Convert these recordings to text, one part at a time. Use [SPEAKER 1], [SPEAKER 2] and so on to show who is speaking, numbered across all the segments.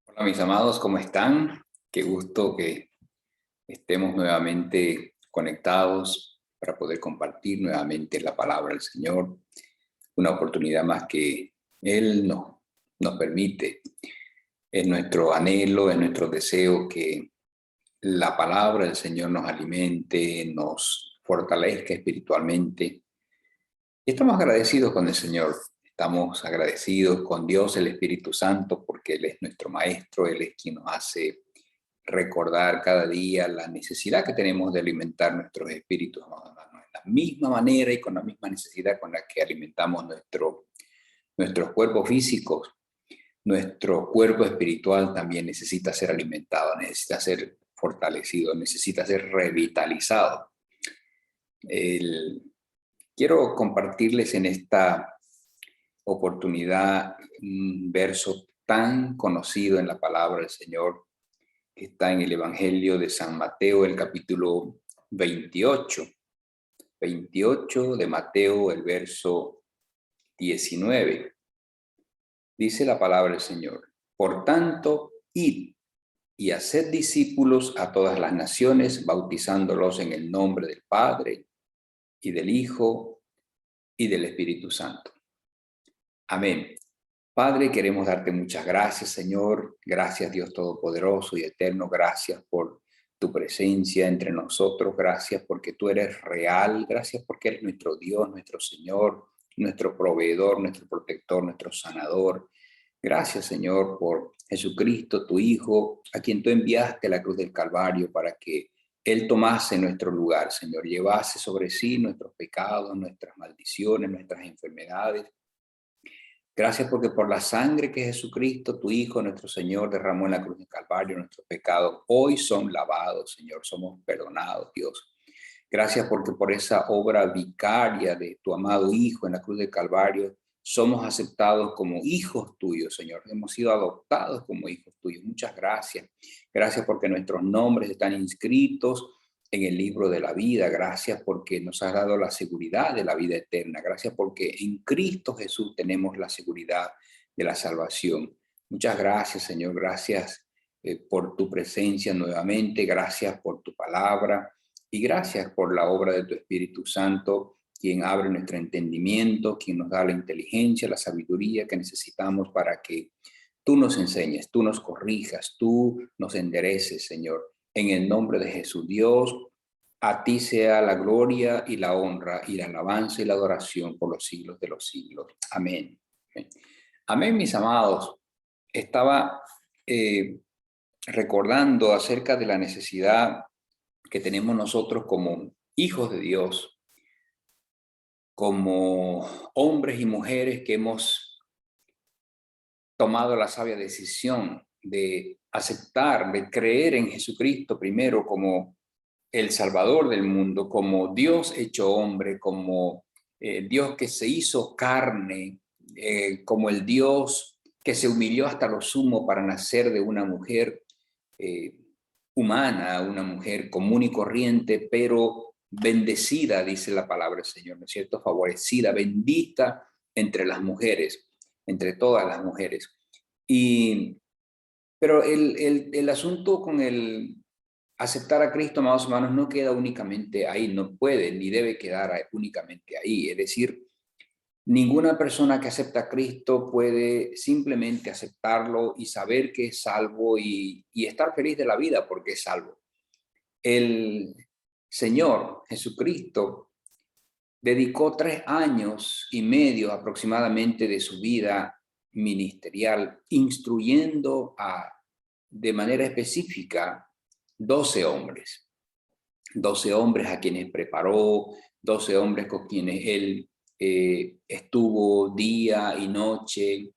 [SPEAKER 1] Hola mis amados, ¿cómo están? Qué gusto que estemos nuevamente conectados para poder compartir nuevamente la palabra del Señor. Una oportunidad más que Él nos permite. Es nuestro anhelo, es nuestro deseo que la palabra del Señor nos alimente, nos fortalezca espiritualmente. Y estamos agradecidos con el Señor. Estamos agradecidos con Dios, el Espíritu Santo, porque Él es nuestro Maestro, Él es quien nos hace recordar cada día la necesidad que tenemos de alimentar nuestros espíritus, ¿no? De la misma manera y con la misma necesidad con la que alimentamos nuestros cuerpos físicos. Nuestro cuerpo espiritual también necesita ser alimentado, necesita ser fortalecido, necesita ser revitalizado. El, Quiero compartirles en esta oportunidad un verso tan conocido en la palabra del Señor, que está en el Evangelio de San Mateo, el capítulo 28 de Mateo, el verso 19. Dice la palabra del Señor: por tanto, id y haced discípulos a todas las naciones, bautizándolos en el nombre del Padre y del Hijo y del Espíritu Santo. Amén. Padre, queremos darte muchas gracias, Señor. Gracias, Dios Todopoderoso y Eterno. Gracias por tu presencia entre nosotros. Gracias porque tú eres real. Gracias porque eres nuestro Dios, nuestro Señor, nuestro proveedor, nuestro protector, nuestro sanador. Gracias, Señor, por Jesucristo, tu Hijo, a quien tú enviaste a la cruz del Calvario para que Él tomase nuestro lugar, Señor. Llevase sobre sí nuestros pecados, nuestras maldiciones, nuestras enfermedades. Gracias porque por la sangre que Jesucristo, tu Hijo, nuestro Señor, derramó en la cruz del Calvario, nuestros pecados hoy son lavados, Señor, somos perdonados, Dios. Gracias porque por esa obra vicaria de tu amado Hijo en la cruz del Calvario, somos aceptados como hijos tuyos, Señor. Hemos sido adoptados como hijos tuyos. Muchas gracias. Gracias porque nuestros nombres están inscritos en el libro de la vida. Gracias porque nos has dado la seguridad de la vida eterna. Gracias porque en Cristo Jesús tenemos la seguridad de la salvación. Muchas gracias, Señor. Gracias por tu presencia nuevamente. Gracias por tu palabra. Y gracias por la obra de tu Espíritu Santo, quien abre nuestro entendimiento, quien nos da la inteligencia, la sabiduría que necesitamos para que tú nos enseñes, tú nos corrijas, tú nos endereces, Señor. En el nombre de Jesús, Dios, a ti sea la gloria y la honra y la alabanza y la adoración por los siglos de los siglos. Amén. Amén, mis amados. Estaba recordando acerca de la necesidad que tenemos nosotros como hijos de Dios, como hombres y mujeres que hemos tomado la sabia decisión de aceptar, de creer en Jesucristo primero como el Salvador del mundo, como Dios hecho hombre, como Dios que se hizo carne, como el Dios que se humilló hasta lo sumo para nacer de una mujer eh, humana, una mujer común y corriente, pero bendecida, dice la palabra del Señor, ¿no es cierto? Favorecida, bendita entre las mujeres, entre todas las mujeres. Pero el asunto con el aceptar a Cristo, amados hermanos, no queda únicamente ahí, no puede ni debe quedar únicamente ahí. Es decir, ninguna persona que acepta a Cristo puede simplemente aceptarlo y saber que es salvo y estar feliz de la vida porque es salvo. El Señor Jesucristo dedicó 3 años y medio aproximadamente de su vida ministerial instruyendo de manera específica 12 hombres. 12 hombres a quienes preparó, 12 hombres con quienes él estuvo día y noche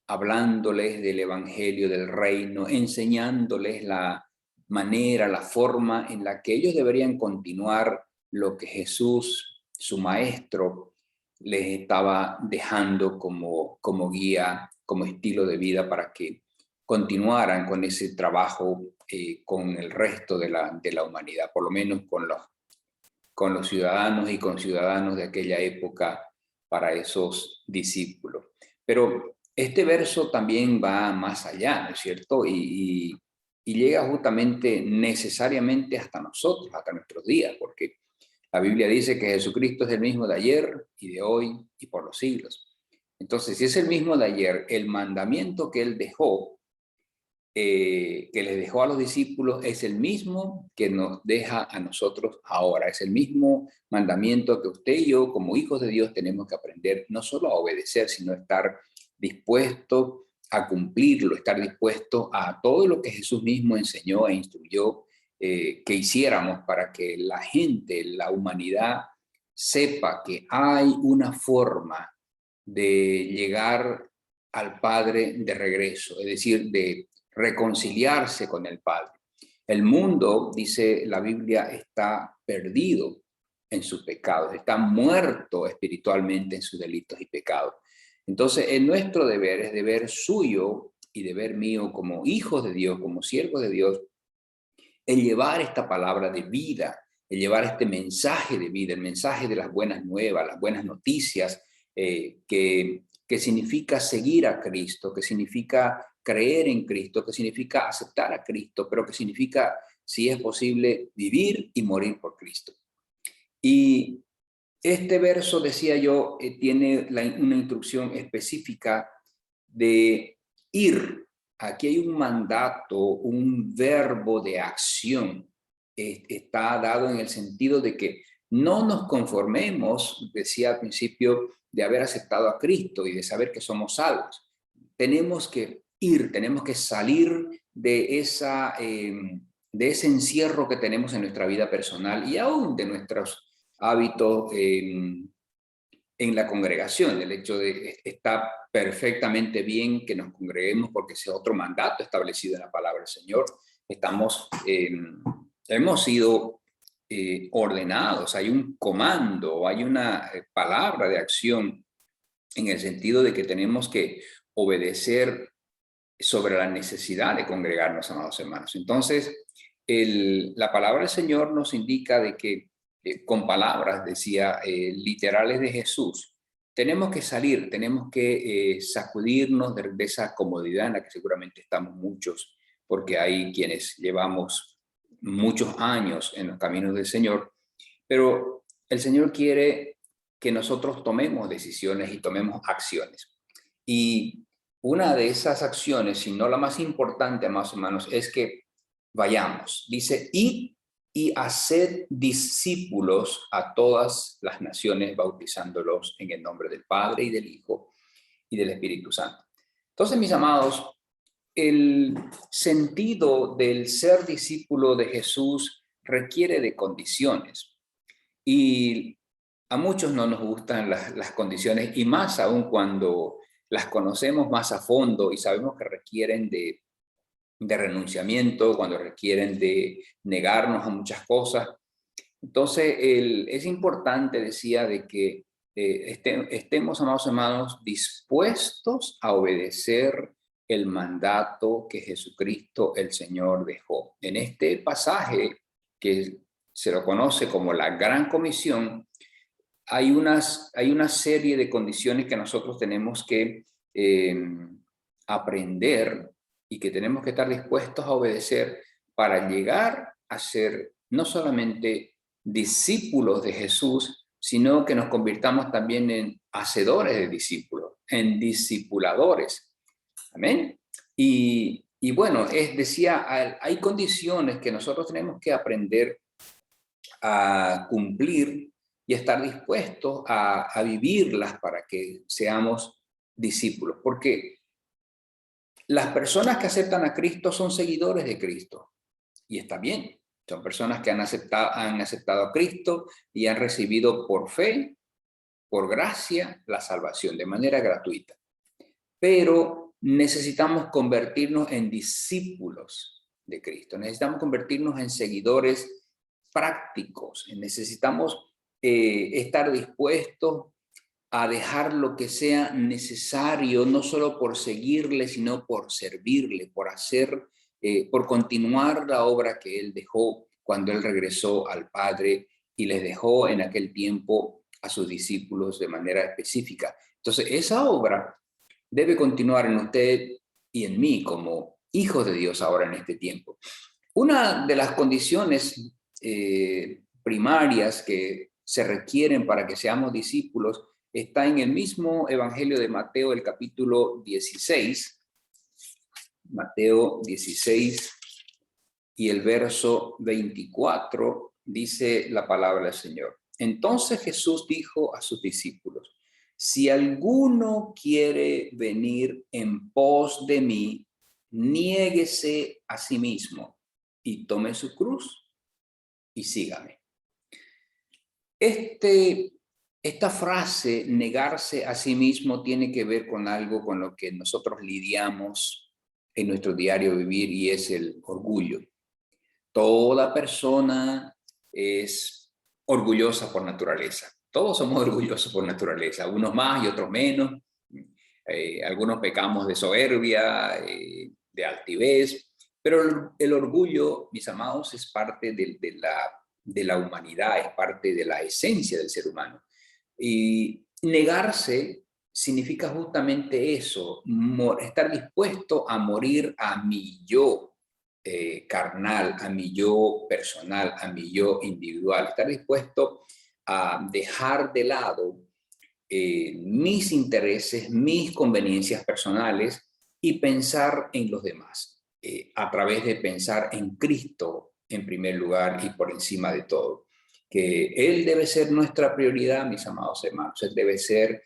[SPEAKER 1] hablándoles del evangelio del reino, enseñándoles la manera, la forma en la que ellos deberían continuar lo que Jesús, su maestro, les estaba dejando como guía, como estilo de vida para que continuaran con ese trabajo con el resto de la humanidad, por lo menos con los ciudadanos y conciudadanos de aquella época para esos discípulos. Pero este verso también va más allá, ¿no es cierto? Y llega justamente necesariamente hasta nosotros, hasta nuestros días, porque la Biblia dice que Jesucristo es el mismo de ayer y de hoy y por los siglos. Entonces, si es el mismo de ayer, el mandamiento que él dejó, que les dejó a los discípulos, es el mismo que nos deja a nosotros ahora. Es el mismo mandamiento que usted y yo, como hijos de Dios, tenemos que aprender no solo a obedecer, sino a estar dispuesto a cumplirlo, estar dispuesto a todo lo que Jesús mismo enseñó e instruyó que hiciéramos para que la gente, la humanidad, sepa que hay una forma de llegar al Padre de regreso, es decir, de reconciliarse con el Padre. El mundo, dice la Biblia, está perdido en sus pecados, está muerto espiritualmente en sus delitos y pecados. Entonces, es nuestro deber, es deber suyo y deber mío como hijos de Dios, como siervos de Dios, el llevar esta palabra de vida, el llevar este mensaje de vida, el mensaje de las buenas nuevas, las buenas noticias, que significa seguir a Cristo, que significa creer en Cristo, que significa aceptar a Cristo, pero que significa, si es posible, vivir y morir por Cristo. Y este verso, decía yo, tiene una instrucción específica de ir. Aquí hay un mandato, un verbo de acción. Está dado en el sentido de que no nos conformemos, decía al principio, de haber aceptado a Cristo y de saber que somos salvos. Tenemos que ir, tenemos que salir de de ese encierro que tenemos en nuestra vida personal y aún de nuestros hábitos en la congregación. El hecho de está perfectamente bien que nos congreguemos porque ese es otro mandato establecido en la palabra del Señor. Hemos sido ordenados, hay un comando, hay una palabra de acción en el sentido de que tenemos que obedecer sobre la necesidad de congregarnos, amados hermanos. Entonces, la palabra del Señor nos indica de que, con palabras, decía, literales de Jesús, tenemos que salir, tenemos que sacudirnos de esa comodidad en la que seguramente estamos muchos, porque hay quienes llevamos muchos años en los caminos del Señor, pero el Señor quiere que nosotros tomemos decisiones y tomemos acciones. Y una de esas acciones, si no la más importante, más hermanos, es que vayamos. Dice, y haced discípulos a todas las naciones, bautizándolos en el nombre del Padre y del Hijo y del Espíritu Santo. Entonces, mis amados, el sentido del ser discípulo de Jesús requiere de condiciones. Y a muchos no nos gustan las condiciones, y más aún cuando las conocemos más a fondo y sabemos que requieren de renunciamiento, cuando requieren de negarnos a muchas cosas. Entonces, es importante, decía, de que estemos, amados hermanos, dispuestos a obedecer el mandato que Jesucristo el Señor dejó. En este pasaje, que se lo conoce como la Gran Comisión, hay una serie de condiciones que nosotros tenemos que aprender y que tenemos que estar dispuestos a obedecer para llegar a ser no solamente discípulos de Jesús, sino que nos convirtamos también en hacedores de discípulos, en discipuladores. Amén. Y bueno, decía, hay condiciones que nosotros tenemos que aprender a cumplir y estar dispuestos a vivirlas para que seamos discípulos. Porque las personas que aceptan a Cristo son seguidores de Cristo. Y está bien. Son personas que han aceptado a Cristo y han recibido por fe, por gracia, la salvación de manera gratuita. Pero necesitamos convertirnos en discípulos de Cristo. Necesitamos convertirnos en seguidores prácticos. Necesitamos estar dispuestos a dejar lo que sea necesario, no solo por seguirle, sino por servirle, por hacer, por continuar la obra que él dejó cuando él regresó al Padre y les dejó en aquel tiempo a sus discípulos de manera específica. Entonces, esa obra debe continuar en usted y en mí como hijos de Dios ahora en este tiempo. Una de las condiciones primarias que se requieren para que seamos discípulos está en el mismo Evangelio de Mateo, el capítulo 16, Mateo 16 y el verso 24, dice la palabra del Señor. Entonces Jesús dijo a sus discípulos: si alguno quiere venir en pos de mí, niéguese a sí mismo y tome su cruz y sígame. Esta frase, negarse a sí mismo, tiene que ver con algo con lo que nosotros lidiamos en nuestro diario vivir, y es el orgullo. Toda persona es orgullosa por naturaleza. Todos somos orgullosos por naturaleza, unos más y otros menos. Algunos pecamos de soberbia, de altivez, pero el orgullo, mis amados, es parte de la humanidad, es parte de la esencia del ser humano. Y negarse significa justamente eso, estar dispuesto a morir a mi yo carnal, a mi yo personal, a mi yo individual, estar dispuesto a dejar de lado mis intereses, mis conveniencias personales y pensar en los demás, a través de pensar en Cristo en primer lugar y por encima de todo. Que Él debe ser nuestra prioridad, mis amados hermanos. Él debe ser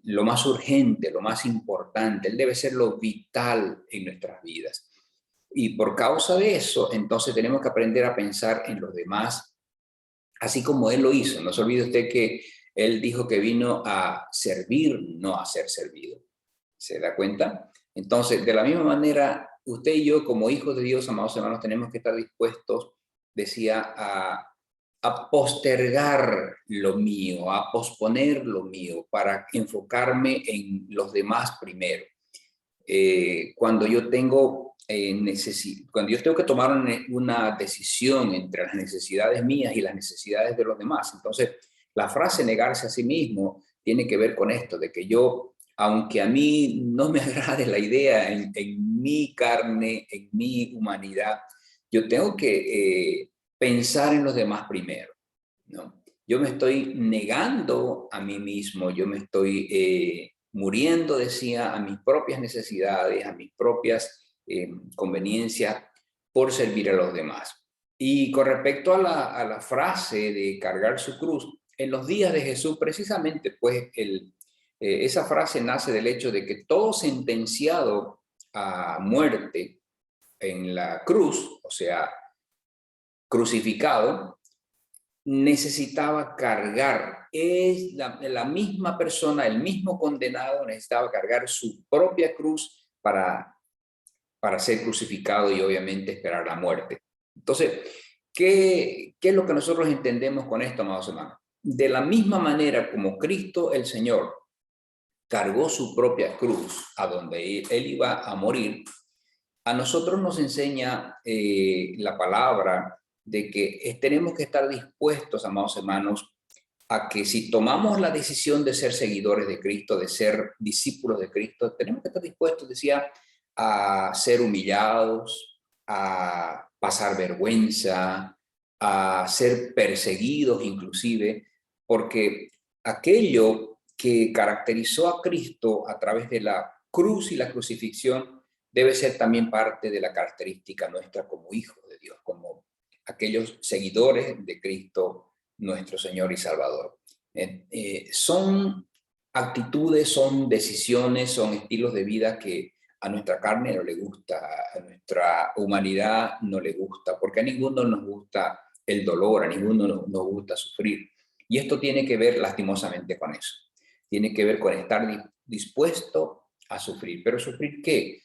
[SPEAKER 1] lo más urgente, lo más importante. Él debe ser lo vital en nuestras vidas. Y por causa de eso, entonces tenemos que aprender a pensar en los demás, así como Él lo hizo. No se olvide usted que Él dijo que vino a servir, no a ser servido. ¿Se da cuenta? Entonces, de la misma manera, usted y yo, como hijos de Dios, amados hermanos, tenemos que estar dispuestos, decía, a postergar lo mío, a posponer lo mío, para enfocarme en los demás primero. Cuando yo tengo cuando yo tengo que tomar una decisión entre las necesidades mías y las necesidades de los demás. Entonces, la frase negarse a sí mismo tiene que ver con esto, de que yo, aunque a mí no me agrade la idea en mi carne, en mi humanidad, yo tengo que pensar en los demás primero, ¿no? Yo me estoy negando a mí mismo, yo me estoy muriendo, decía, a mis propias necesidades, a mis propias conveniencias por servir a los demás. Y con respecto a la frase de cargar su cruz, en los días de Jesús, precisamente, pues esa frase nace del hecho de que todo sentenciado a muerte en la cruz, o sea, crucificado, necesitaba cargar, es la misma persona, el mismo condenado necesitaba cargar su propia cruz para ser crucificado y obviamente esperar la muerte. Entonces, ¿qué es lo que nosotros entendemos con esto, amados hermanos? De la misma manera como Cristo el Señor cargó su propia cruz a donde él iba a morir, a nosotros nos enseña la palabra de que tenemos que estar dispuestos, amados hermanos, a que si tomamos la decisión de ser seguidores de Cristo, de ser discípulos de Cristo, tenemos que estar dispuestos, decía, a ser humillados, a pasar vergüenza, a ser perseguidos inclusive, porque aquello que caracterizó a Cristo a través de la cruz y la crucifixión debe ser también parte de la característica nuestra como hijos de Dios, como aquellos seguidores de Cristo, nuestro Señor y Salvador. Son actitudes, son decisiones, son estilos de vida que a nuestra carne no le gusta, a nuestra humanidad no le gusta, porque a ninguno nos gusta el dolor, a ninguno nos gusta sufrir. Y esto tiene que ver lastimosamente con eso. Tiene que ver con estar dispuesto a sufrir. ¿Pero sufrir qué?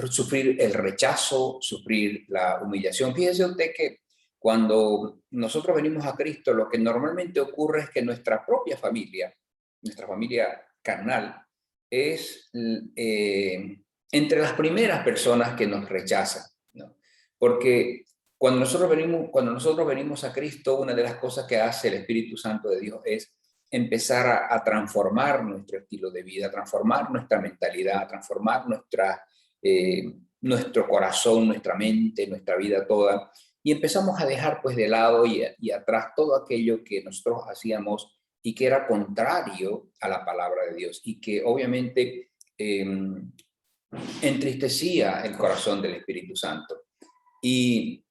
[SPEAKER 1] Sufrir el rechazo, sufrir la humillación. Fíjese usted que cuando nosotros venimos a Cristo, lo que normalmente ocurre es que nuestra propia familia, nuestra familia carnal, es entre las primeras personas que nos rechazan, ¿no? Porque cuando nosotros venimos a Cristo, una de las cosas que hace el Espíritu Santo de Dios es empezar a transformar nuestro estilo de vida, a transformar nuestra mentalidad, a transformar nuestro corazón, nuestra mente, nuestra vida toda. Y empezamos a dejar pues de lado y atrás todo aquello que nosotros hacíamos y que era contrario a la palabra de Dios y que obviamente entristecía el corazón del Espíritu Santo. Y,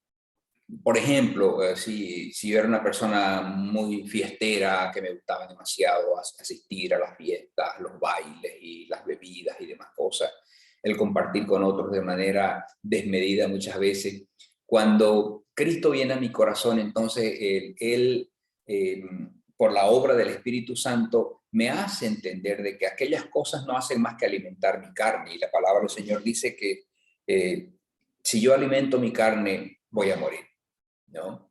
[SPEAKER 1] por ejemplo, si yo era una persona muy fiestera, que me gustaba demasiado asistir a las fiestas, los bailes y las bebidas y demás cosas, el compartir con otros de manera desmedida muchas veces, cuando Cristo viene a mi corazón, entonces Él por la obra del Espíritu Santo, me hace entender de que aquellas cosas no hacen más que alimentar mi carne. Y la palabra del Señor dice que si yo alimento mi carne, voy a morir, ¿no?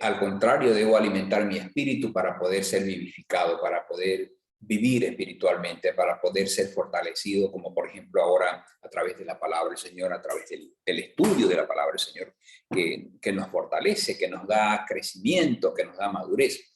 [SPEAKER 1] Al contrario, debo alimentar mi espíritu para poder ser vivificado, para poder vivir espiritualmente, para poder ser fortalecido, como por ejemplo ahora a través de la palabra del Señor, a través del estudio de la palabra del Señor, que nos fortalece, que nos da crecimiento, que nos da madurez.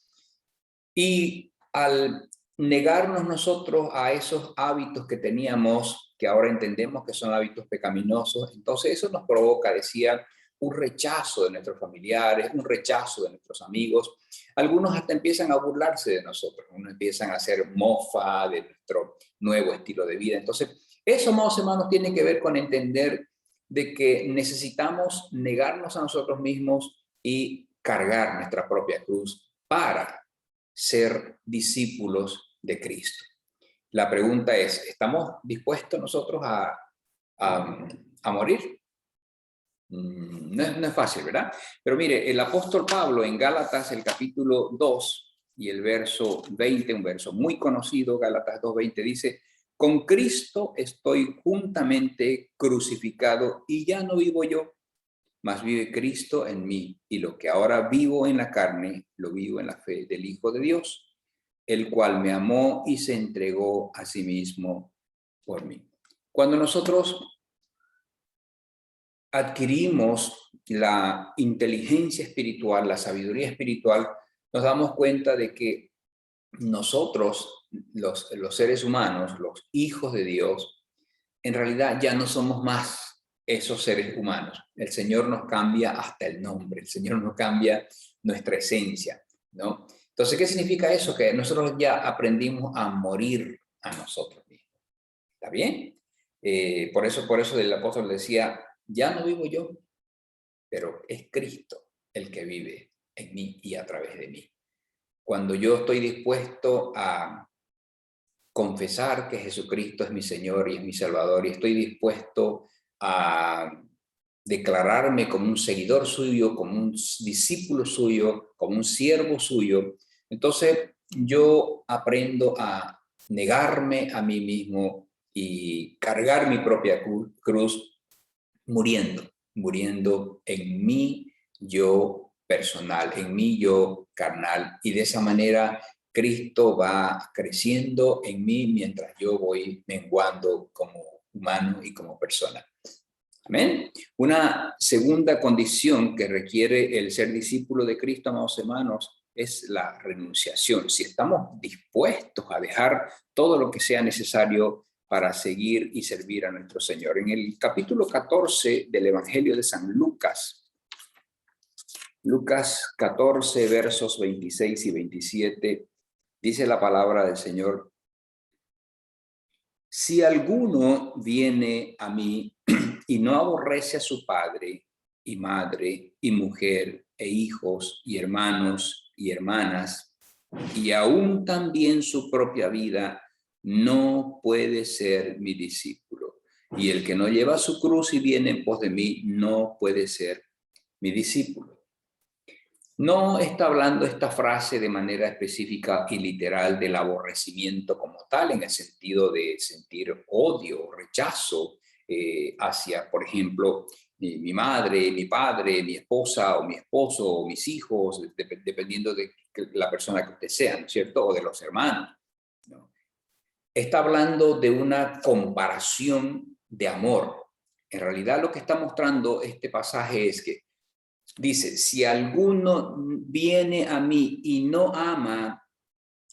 [SPEAKER 1] Y al negarnos nosotros a esos hábitos que teníamos, que ahora entendemos que son hábitos pecaminosos, entonces eso nos provoca, decía, un rechazo de nuestros familiares, un rechazo de nuestros amigos. Algunos hasta empiezan a burlarse de nosotros, unos empiezan a hacer mofa de nuestro nuevo estilo de vida. Entonces, eso, amados hermanos, tiene que ver con entender de que necesitamos negarnos a nosotros mismos y cargar nuestra propia cruz para ser discípulos de Cristo. La pregunta es, ¿estamos dispuestos nosotros a morir? No es fácil, ¿verdad? Pero mire, el apóstol Pablo en Gálatas, el capítulo 2 y el verso 20, un verso muy conocido, Gálatas 2:20, dice, con Cristo estoy juntamente crucificado y ya no vivo yo, mas vive Cristo en mí, y lo que ahora vivo en la carne, lo vivo en la fe del Hijo de Dios, el cual me amó y se entregó a sí mismo por mí. Cuando nosotros adquirimos la inteligencia espiritual, la sabiduría espiritual, nos damos cuenta de que nosotros, los seres humanos, los hijos de Dios, en realidad ya no somos más esos seres humanos. El Señor nos cambia hasta el nombre, el Señor nos cambia nuestra esencia, ¿no? Entonces, ¿qué significa eso? Que nosotros ya aprendimos a morir a nosotros mismos. ¿Está bien? Por eso el apóstol decía, ya no vivo yo, pero es Cristo el que vive en mí y a través de mí. Cuando yo estoy dispuesto a confesar que Jesucristo es mi Señor y es mi Salvador, y estoy dispuesto a declararme como un seguidor suyo, como un discípulo suyo, como un siervo suyo, entonces yo aprendo a negarme a mí mismo y cargar mi propia cruz, muriendo en mí yo personal, en mí yo carnal, y de esa manera Cristo va creciendo en mí mientras yo voy menguando como humano y como persona. Amén. Una segunda condición que requiere el ser discípulo de Cristo, amados hermanos, es la renunciación. Si estamos dispuestos a dejar todo lo que sea necesario para seguir y servir a nuestro Señor. En el capítulo 14 del Evangelio de San Lucas, Lucas 14, versos 26 y 27, dice la palabra del Señor: si alguno viene a mí y no aborrece a su padre y madre y mujer e hijos y hermanos y hermanas, y aún también su propia vida, no puede ser mi discípulo. Y el que no lleva su cruz y viene en pos de mí, no puede ser mi discípulo. No está hablando esta frase de manera específica y literal del aborrecimiento como tal, en el sentido de sentir odio, rechazo hacia, por ejemplo, mi madre, mi padre, mi esposa o mi esposo o mis hijos, dependiendo de la persona que usted sea, ¿no es cierto? O de los hermanos, ¿no? Está hablando de una comparación de amor. En realidad lo que está mostrando este pasaje es que dice, si alguno viene a mí y no ama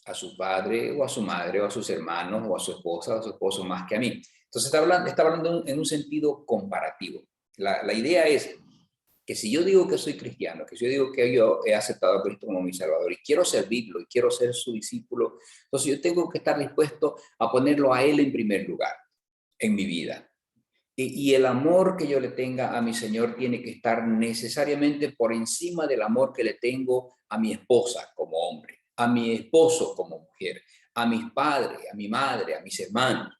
[SPEAKER 1] a su padre o a su madre o a sus hermanos o a su esposa o a su esposo más que a mí. Entonces está hablando en un sentido comparativo. La idea es que si yo digo que soy cristiano, que si yo digo que yo he aceptado a Cristo como mi Salvador y quiero servirlo y quiero ser su discípulo, entonces yo tengo que estar dispuesto a ponerlo a Él en primer lugar en mi vida. Y el amor que yo le tenga a mi Señor tiene que estar necesariamente por encima del amor que le tengo a mi esposa como hombre, a mi esposo como mujer, a mis padres, a mi madre, a mis hermanos,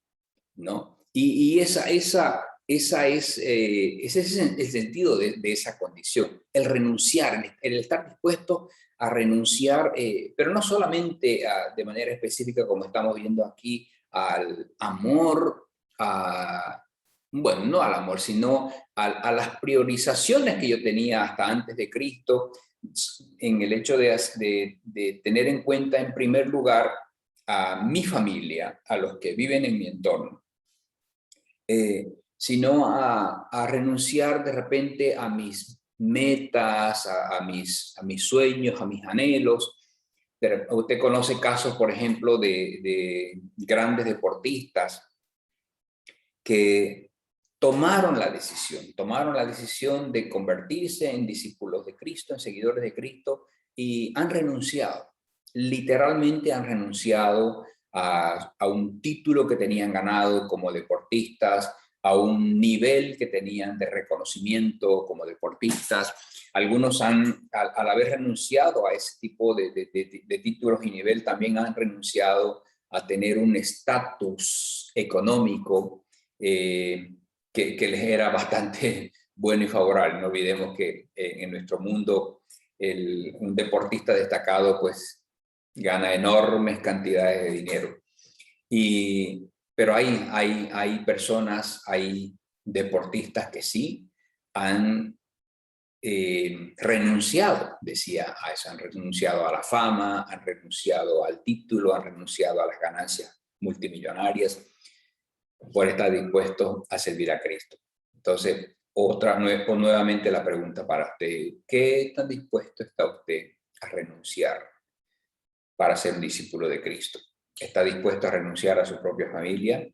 [SPEAKER 1] ¿no? Y ese es el sentido de esa condición, el renunciar, el estar dispuesto a renunciar, pero no solamente de manera específica como estamos viendo aquí, al amor, bueno, no al amor, sino a las priorizaciones que yo tenía hasta antes de Cristo, en el hecho de tener en cuenta en primer lugar a mi familia, a los que viven en mi entorno, sino a renunciar de repente a mis metas, a mis sueños, a mis anhelos. Usted conoce casos, por ejemplo, de grandes deportistas que tomaron la decisión de convertirse en discípulos de Cristo, en seguidores de Cristo, y han renunciado, literalmente han renunciado a un título que tenían ganado como deportistas, a un nivel que tenían de reconocimiento como deportistas. Algunos al haber renunciado a ese tipo de títulos y nivel, también han renunciado a tener un estatus económico que les era bastante bueno y favorable. No olvidemos que en nuestro mundo un deportista destacado pues gana enormes cantidades de dinero. Pero hay personas, hay deportistas que sí han renunciado, decía a eso, han renunciado a la fama, han renunciado al título, han renunciado a las ganancias multimillonarias por estar dispuestos a servir a Cristo. Entonces, nuevamente la pregunta para usted, ¿qué tan dispuesto está usted a renunciar para ser un discípulo de Cristo? ¿Está dispuesto a renunciar a su propia familia?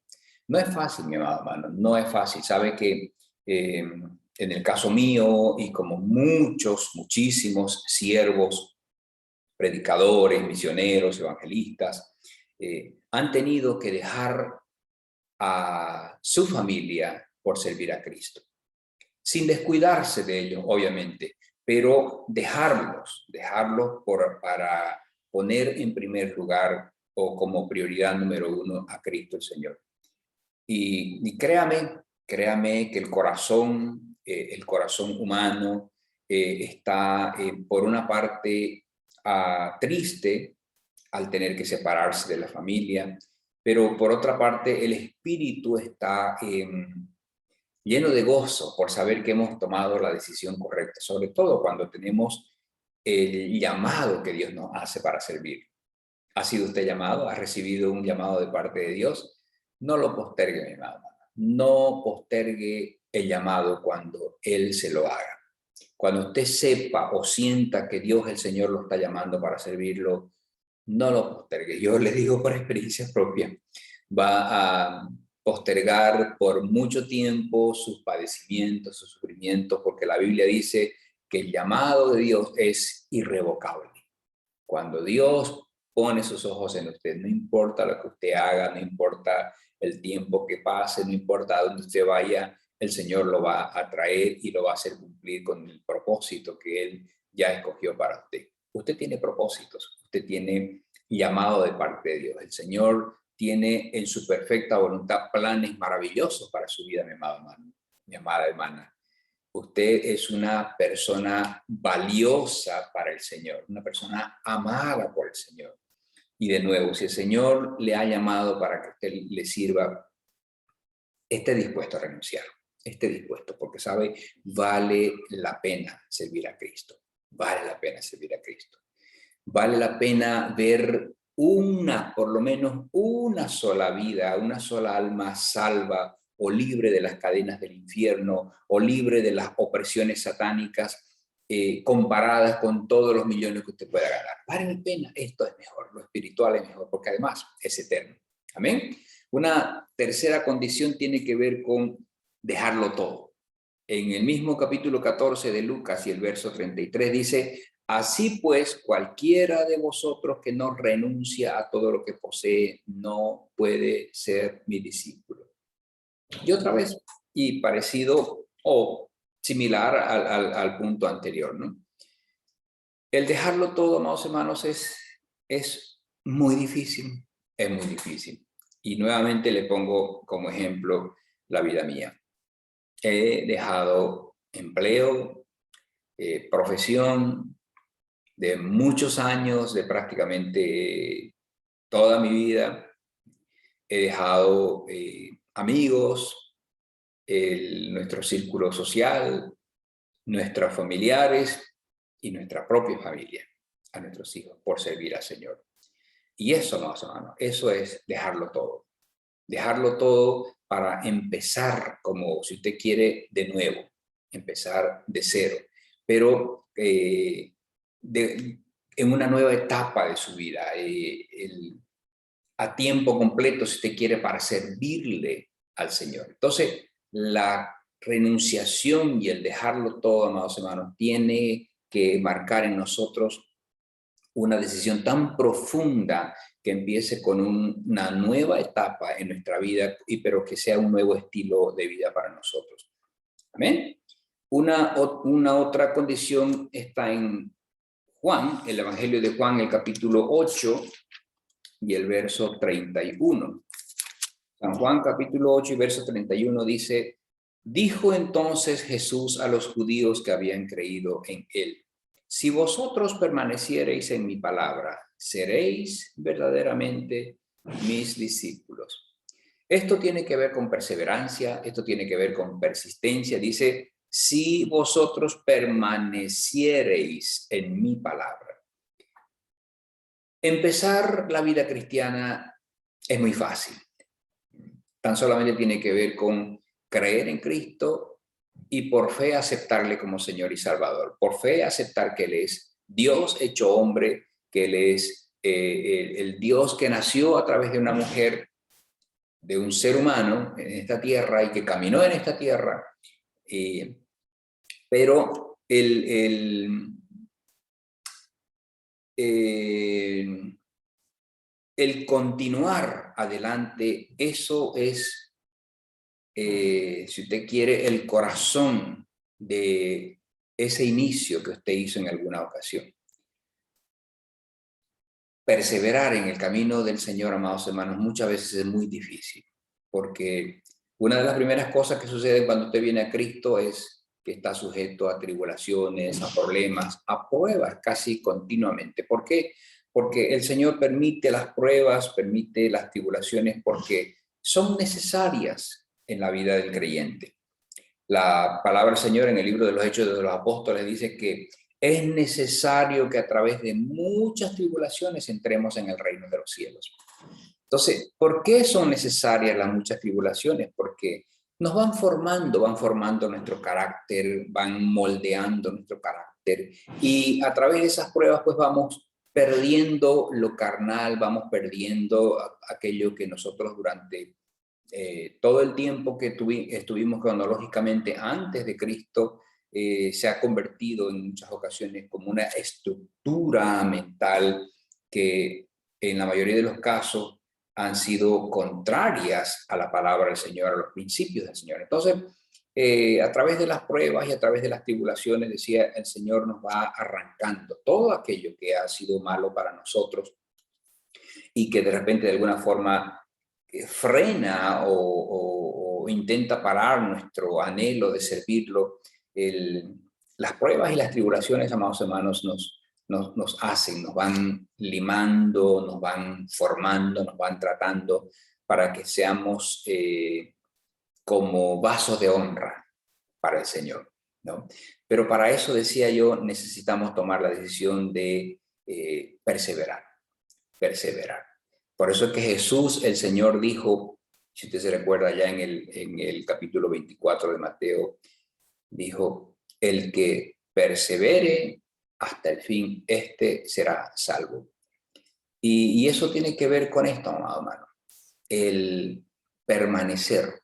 [SPEAKER 1] No es fácil, mi amado hermano, no es fácil. Sabe que en el caso mío y como muchísimos siervos, predicadores, misioneros, evangelistas, han tenido que dejar a su familia por servir a Cristo, sin descuidarse de ellos, obviamente, pero dejarlos para poner en primer lugar o como prioridad número uno a Cristo el Señor. Y créame que el corazón humano está por una parte triste al tener que separarse de la familia, pero por otra parte el espíritu está lleno de gozo por saber que hemos tomado la decisión correcta, sobre todo cuando tenemos el llamado que Dios nos hace para servir. ¿Ha sido usted llamado? ¿Ha recibido un llamado de parte de Dios? No lo postergue, mi hermano. No postergue el llamado cuando Él se lo haga. Cuando usted sepa o sienta que Dios, el Señor, lo está llamando para servirlo, no lo postergue. Yo le digo por experiencia propia, va a postergar por mucho tiempo sus padecimientos, sus sufrimientos, porque la Biblia dice que el llamado de Dios es irrevocable. Cuando Dios pone sus ojos en usted, no importa lo que usted haga, no importa el tiempo que pase, no importa a dónde usted vaya, el Señor lo va a traer y lo va a hacer cumplir con el propósito que Él ya escogió para usted. Usted tiene propósitos, usted tiene llamado de parte de Dios. El Señor tiene en su perfecta voluntad planes maravillosos para su vida, mi amado hermano, mi amada hermana. Usted es una persona valiosa para el Señor, una persona amada por el Señor. Y de nuevo, si el Señor le ha llamado para que usted le sirva, esté dispuesto a renunciar, esté dispuesto, porque sabe, vale la pena servir a Cristo, vale la pena servir a Cristo. Vale la pena ver por lo menos una sola vida, una sola alma salva o libre de las cadenas del infierno o libre de las opresiones satánicas comparadas con todos los millones que usted pueda ganar. Vale la pena, esto es mejor, lo espiritual es mejor, porque además es eterno. Amén. Una tercera condición tiene que ver con dejarlo todo. En el mismo capítulo 14 de Lucas y el verso 33 dice: así pues, cualquiera de vosotros que no renuncia a todo lo que posee no puede ser mi discípulo. Y otra vez, y parecido o similar al punto anterior, ¿no? El dejarlo todo, amados hermanos, es muy difícil, es muy difícil. Y nuevamente le pongo como ejemplo la vida mía. He dejado empleo, profesión de muchos años, de prácticamente toda mi vida. He dejado amigos, nuestro círculo social, nuestros familiares y nuestra propia familia, a nuestros hijos, por servir al Señor. Y eso, amados hermanos, eso es dejarlo todo. Dejarlo todo para empezar, como si usted quiere, de nuevo, empezar de cero, pero en una nueva etapa de su vida, a tiempo completo, si usted quiere, para servirle al Señor. Entonces, la renunciación y el dejarlo todo, amados hermanos, tiene que marcar en nosotros una decisión tan profunda que empiece con una nueva etapa en nuestra vida, pero que sea un nuevo estilo de vida para nosotros. Amén. Una otra condición está en Juan, el Evangelio de Juan, el capítulo 8 y el verso 31. San Juan capítulo 8 y verso 31 dice: dijo entonces Jesús a los judíos que habían creído en él: si vosotros permaneciereis en mi palabra, seréis verdaderamente mis discípulos. Esto tiene que ver con perseverancia, esto tiene que ver con persistencia. Dice: si vosotros permaneciereis en mi palabra. Empezar la vida cristiana es muy fácil. Tan solamente tiene que ver con creer en Cristo y por fe aceptarle como Señor y Salvador. Por fe aceptar que Él es Dios hecho hombre, que Él es el Dios que nació a través de una mujer, de un ser humano en esta tierra y que caminó en esta tierra. Pero el continuar adelante, eso es, si usted quiere, el corazón de ese inicio que usted hizo en alguna ocasión. Perseverar en el camino del Señor, amados hermanos, muchas veces es muy difícil, porque una de las primeras cosas que sucede cuando usted viene a Cristo es que está sujeto a tribulaciones, a problemas, a pruebas casi continuamente. ¿Por qué? Porque el Señor permite las pruebas, permite las tribulaciones, porque son necesarias en la vida del creyente. La palabra del Señor en el libro de los Hechos de los Apóstoles dice que es necesario que a través de muchas tribulaciones entremos en el reino de los cielos. Entonces, ¿por qué son necesarias las muchas tribulaciones? Porque nos van formando nuestro carácter, van moldeando nuestro carácter, y a través de esas pruebas pues vamos perdiendo lo carnal, vamos perdiendo aquello que nosotros durante todo el tiempo que estuvimos cronológicamente antes de Cristo, se ha convertido en muchas ocasiones como una estructura mental que en la mayoría de los casos han sido contrarias a la palabra del Señor, a los principios del Señor. Entonces, a través de las pruebas y a través de las tribulaciones, decía, el Señor nos va arrancando todo aquello que ha sido malo para nosotros y que de repente de alguna forma frena o intenta parar nuestro anhelo de servirlo. Las pruebas y las tribulaciones, amados hermanos, nos hacen, nos van limando, nos van formando, nos van tratando para que seamos como vasos de honra para el Señor, ¿no? Pero para eso, decía yo, necesitamos tomar la decisión de perseverar. Por eso es que Jesús, el Señor, dijo, si usted se recuerda ya en el capítulo 24 de Mateo, dijo: el que persevere hasta el fin, este será salvo. Y eso tiene que ver con esto, amado hermano, el permanecer,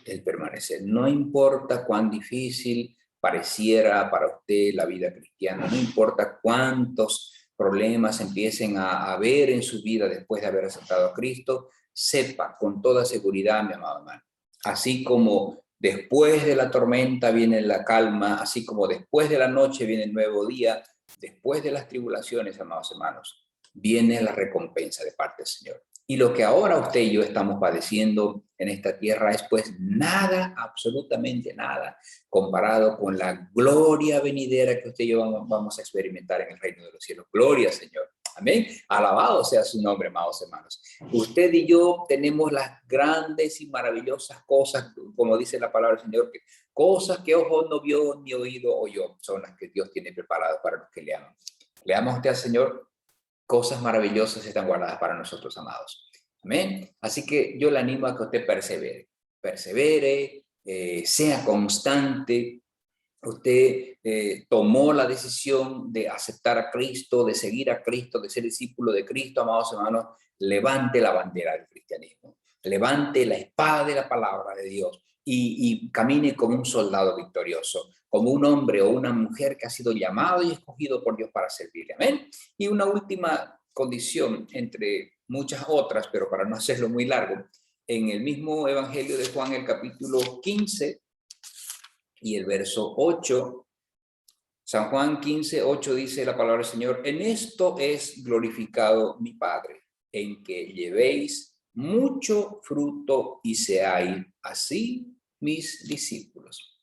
[SPEAKER 1] el permanecer. No importa cuán difícil pareciera para usted la vida cristiana, no importa cuántos problemas empiecen a haber en su vida después de haber aceptado a Cristo, sepa con toda seguridad, mi amado hermano, así como después de la tormenta viene la calma, así como después de la noche viene el nuevo día, después de las tribulaciones, amados hermanos, viene la recompensa de parte del Señor. Y lo que ahora usted y yo estamos padeciendo en esta tierra es pues nada, absolutamente nada, comparado con la gloria venidera que usted y yo vamos a experimentar en el reino de los cielos. Gloria, Señor. Amén. Alabado sea su nombre, amados hermanos. Usted y yo tenemos las grandes y maravillosas cosas, como dice la palabra del Señor, que cosas que ojo no vio ni oído oyó, son las que Dios tiene preparadas para los que le aman. Le ama usted al Señor. Cosas maravillosas están guardadas para nosotros, amados. Amén. Así que yo le animo a que usted persevere, sea constante. Usted tomó la decisión de aceptar a Cristo, de seguir a Cristo, de ser discípulo de Cristo, amados hermanos. Levante la bandera del cristianismo, levante la espada de la palabra de Dios y camine como un soldado victorioso, como un hombre o una mujer que ha sido llamado y escogido por Dios para servirle. Amén. Y una última condición, entre muchas otras, pero para no hacerlo muy largo, en el mismo Evangelio de Juan, el capítulo 15 y el verso 8, San Juan 15, 8 dice la palabra del Señor: en esto es glorificado mi Padre, en que llevéis mucho fruto y seáis así mis discípulos.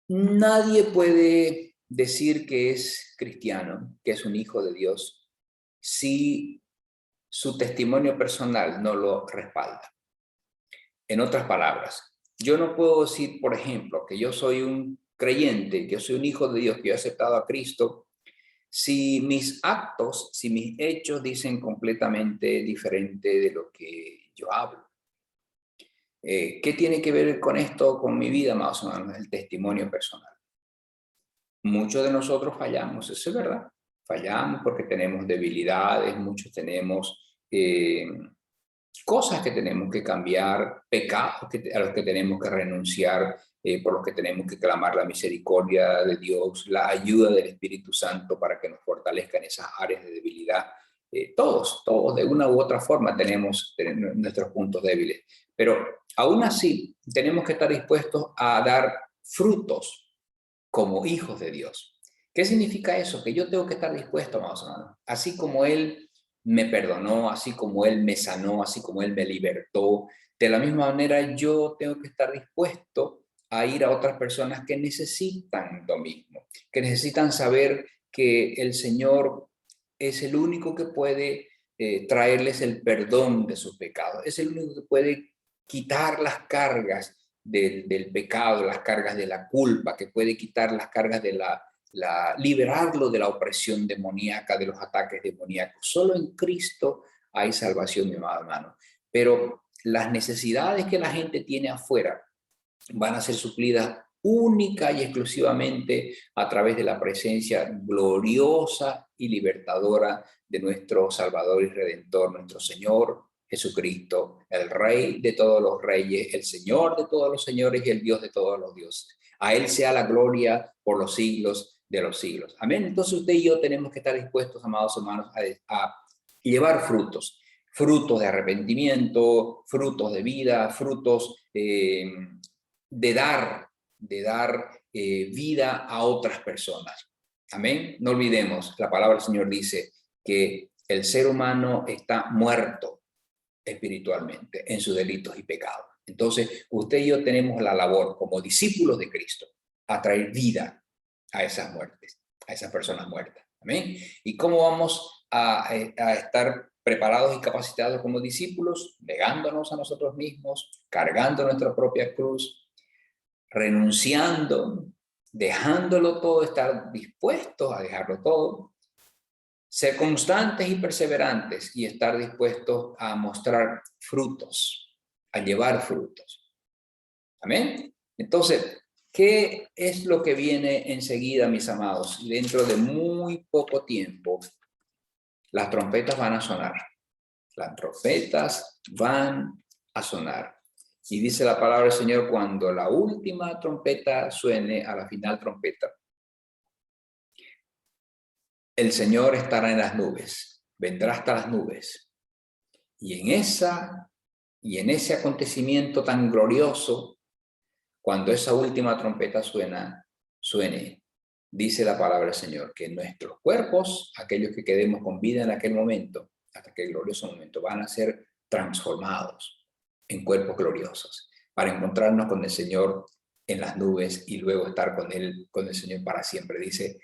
[SPEAKER 1] Nadie puede decir que es cristiano, que es un hijo de Dios, si su testimonio personal no lo respalda. En otras palabras, yo no puedo decir, por ejemplo, que yo soy un creyente, que yo soy un hijo de Dios, que yo he aceptado a Cristo, si mis actos, si mis hechos dicen completamente diferente de lo que yo hablo. ¿Qué tiene que ver con esto, con mi vida, más o menos? El testimonio personal. Muchos de nosotros fallamos, eso es verdad. Fallamos porque tenemos debilidades, muchos tenemos cosas que tenemos que cambiar, pecados a los que tenemos que renunciar, por los que tenemos que clamar la misericordia de Dios, la ayuda del Espíritu Santo para que nos fortalezca en esas áreas de debilidad. Todos de una u otra forma tenemos nuestros puntos débiles, pero aún así tenemos que estar dispuestos a dar frutos como hijos de Dios. ¿Qué significa eso? Que yo tengo que estar dispuesto, amados hermanos, así como Él me perdonó, así como Él me sanó, así como Él me libertó, de la misma manera yo tengo que estar dispuesto a ir a otras personas que necesitan lo mismo, que necesitan saber que el Señor es el único que puede traerles el perdón de sus pecados, es el único que puede quitar las cargas del pecado, las cargas de la culpa, que puede quitar las cargas de liberarlo de la opresión demoníaca, de los ataques demoníacos. Solo en Cristo hay salvación, mi amado hermano. Pero las necesidades que la gente tiene afuera van a ser suplidas única y exclusivamente a través de la presencia gloriosa y libertadora de nuestro Salvador y Redentor, nuestro Señor Jesucristo, el Rey de todos los reyes, el Señor de todos los señores y el Dios de todos los dioses. A Él sea la gloria por los siglos de los siglos. Amén. Entonces usted y yo tenemos que estar dispuestos, amados hermanos, a llevar frutos. Frutos de arrepentimiento, frutos de vida, frutos de dar vida a otras personas. Amén. No olvidemos, la palabra del Señor dice que el ser humano está muerto espiritualmente en sus delitos y pecados. Entonces, usted y yo tenemos la labor como discípulos de Cristo a traer vida a esas muertes, a esas personas muertas. Amén. ¿Y cómo vamos a estar preparados y capacitados como discípulos? Negándonos a nosotros mismos, cargando nuestra propia cruz, renunciando, dejándolo todo, estar dispuestos a dejarlo todo, ser constantes y perseverantes y estar dispuestos a mostrar frutos, a llevar frutos. Amén. Entonces, ¿Qué es lo que viene enseguida, mis amados? Dentro de muy poco tiempo, las trompetas van a sonar. Las trompetas van a sonar. Y dice la palabra del Señor, cuando la última trompeta suene, a la final trompeta, el Señor estará en las nubes, vendrá hasta las nubes. Y en ese acontecimiento tan glorioso, cuando esa última trompeta suene, dice la palabra del Señor, que nuestros cuerpos, aquellos que quedemos con vida en aquel momento, hasta aquel glorioso momento, van a ser transformados en cuerpos gloriosos, para encontrarnos con el Señor en las nubes y luego estar con Él, con el Señor para siempre. Dice,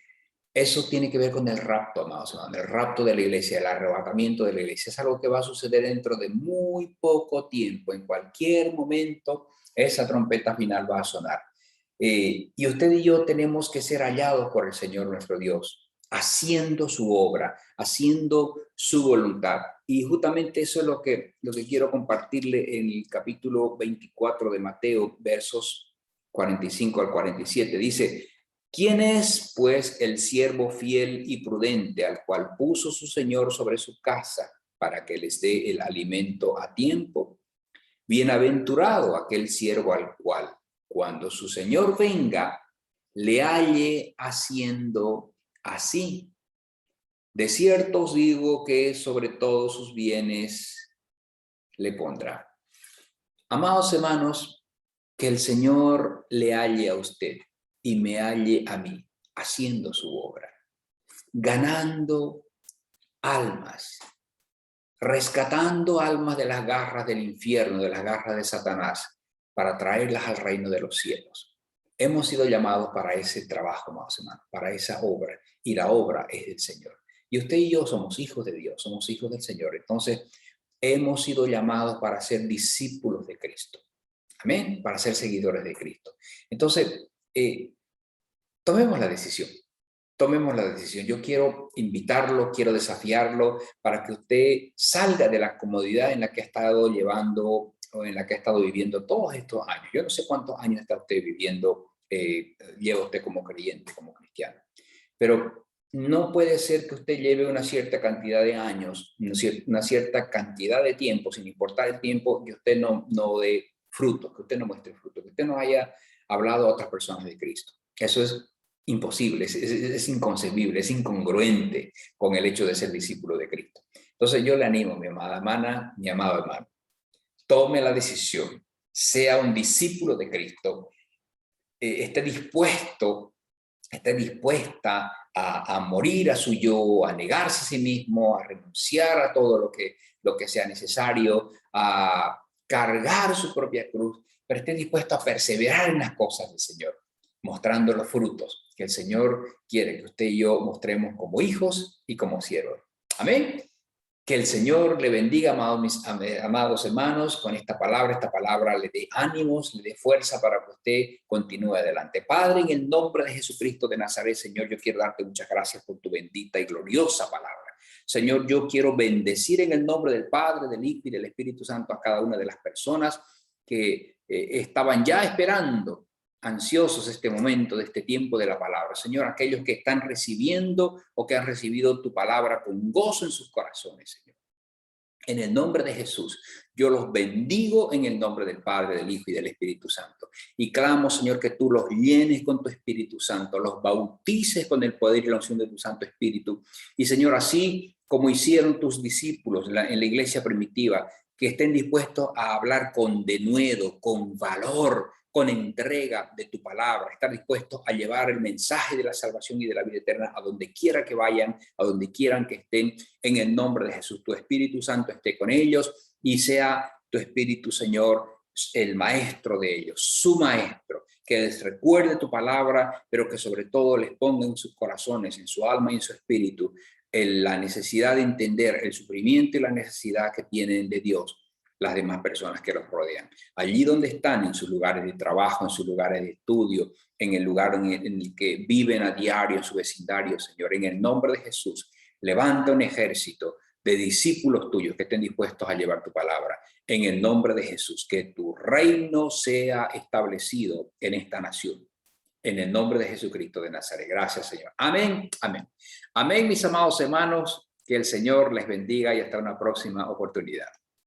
[SPEAKER 1] eso tiene que ver con el rapto, amados hermanos, el rapto de la iglesia, el arrebatamiento de la iglesia. Es algo que va a suceder dentro de muy poco tiempo. En cualquier momento, esa trompeta final va a sonar. Y usted y yo tenemos que ser hallados por el Señor nuestro Dios, haciendo su obra, haciendo su voluntad. Y justamente eso es lo que quiero compartirle en el capítulo 24 de Mateo, versos 45 al 47. Dice, ¿quién es, pues, el siervo fiel y prudente al cual puso su Señor sobre su casa para que les dé el alimento a tiempo? Bienaventurado aquel siervo al cual, cuando su Señor venga, le halle haciendo así. De cierto os digo que sobre todos sus bienes le pondrá. Amados hermanos, que el Señor le halle a usted y me halle a mí, haciendo su obra, ganando almas, rescatando almas de las garras del infierno, de las garras de Satanás, para traerlas al reino de los cielos. Hemos sido llamados para ese trabajo, amados hermanos, para esa obra, y la obra es del Señor. Y usted y yo somos hijos de Dios, somos hijos del Señor. Entonces, hemos sido llamados para ser discípulos de Cristo. Amén, para ser seguidores de Cristo. Entonces, tomemos la decisión. Tomemos la decisión. Yo quiero invitarlo, quiero desafiarlo para que usted salga de la comodidad en la que ha estado llevando o en la que ha estado viviendo todos estos años. Yo no sé cuántos años está usted viviendo, lleva usted como creyente, como cristiano, pero no puede ser que usted lleve una cierta cantidad de años, una cierta cantidad de tiempo, sin importar el tiempo, que usted no dé fruto, que usted no muestre fruto, que usted no haya hablado a otras personas de Cristo. Eso es imposible, es inconcebible, es incongruente con el hecho de ser discípulo de Cristo. Entonces yo le animo, mi amada hermana, mi amado hermano, tome la decisión, sea un discípulo de Cristo, esté dispuesta a morir a su yo, a negarse a sí mismo, a renunciar a todo lo que sea necesario, a cargar su propia cruz, pero esté dispuesto a perseverar en las cosas del Señor, mostrando los frutos que el Señor quiere que usted y yo mostremos como hijos y como siervos. Amén. Que el Señor le bendiga, amados hermanos, con esta palabra le dé ánimos, le dé fuerza para que usted continúe adelante. Padre, en el nombre de Jesucristo de Nazaret, Señor, yo quiero darte muchas gracias por tu bendita y gloriosa palabra. Señor, yo quiero bendecir en el nombre del Padre, del Hijo y del Espíritu Santo a cada una de las personas que estaban ya esperando, ansiosos este momento, de este tiempo de la palabra. Señor, aquellos que están recibiendo o que han recibido tu palabra con gozo en sus corazones, Señor. En el nombre de Jesús, yo los bendigo en el nombre del Padre, del Hijo y del Espíritu Santo. Y clamo, Señor, que tú los llenes con tu Espíritu Santo, los bautices con el poder y la unción de tu Santo Espíritu. Y, Señor, así como hicieron tus discípulos en la iglesia primitiva, que estén dispuestos a hablar con denuedo, con valor, con entrega de tu palabra, estar dispuestos a llevar el mensaje de la salvación y de la vida eterna a donde quiera que vayan, a donde quieran que estén, en el nombre de Jesús. Tu Espíritu Santo esté con ellos y sea tu Espíritu, Señor, el maestro de ellos, su maestro, que les recuerde tu palabra, pero que sobre todo les ponga en sus corazones, en su alma y en su espíritu, la necesidad de entender el sufrimiento y la necesidad que tienen de Dios las demás personas que los rodean. Allí donde están, en sus lugares de trabajo, en sus lugares de estudio, en el lugar en el que viven a diario, en su vecindario, Señor, en el nombre de Jesús, levanta un ejército de discípulos tuyos que estén dispuestos a llevar tu palabra. En el nombre de Jesús, que tu reino sea establecido en esta nación. En el nombre de Jesucristo de Nazaret. Gracias, Señor. Amén, amén. Amén, mis amados hermanos. Que el Señor les bendiga y hasta una próxima oportunidad.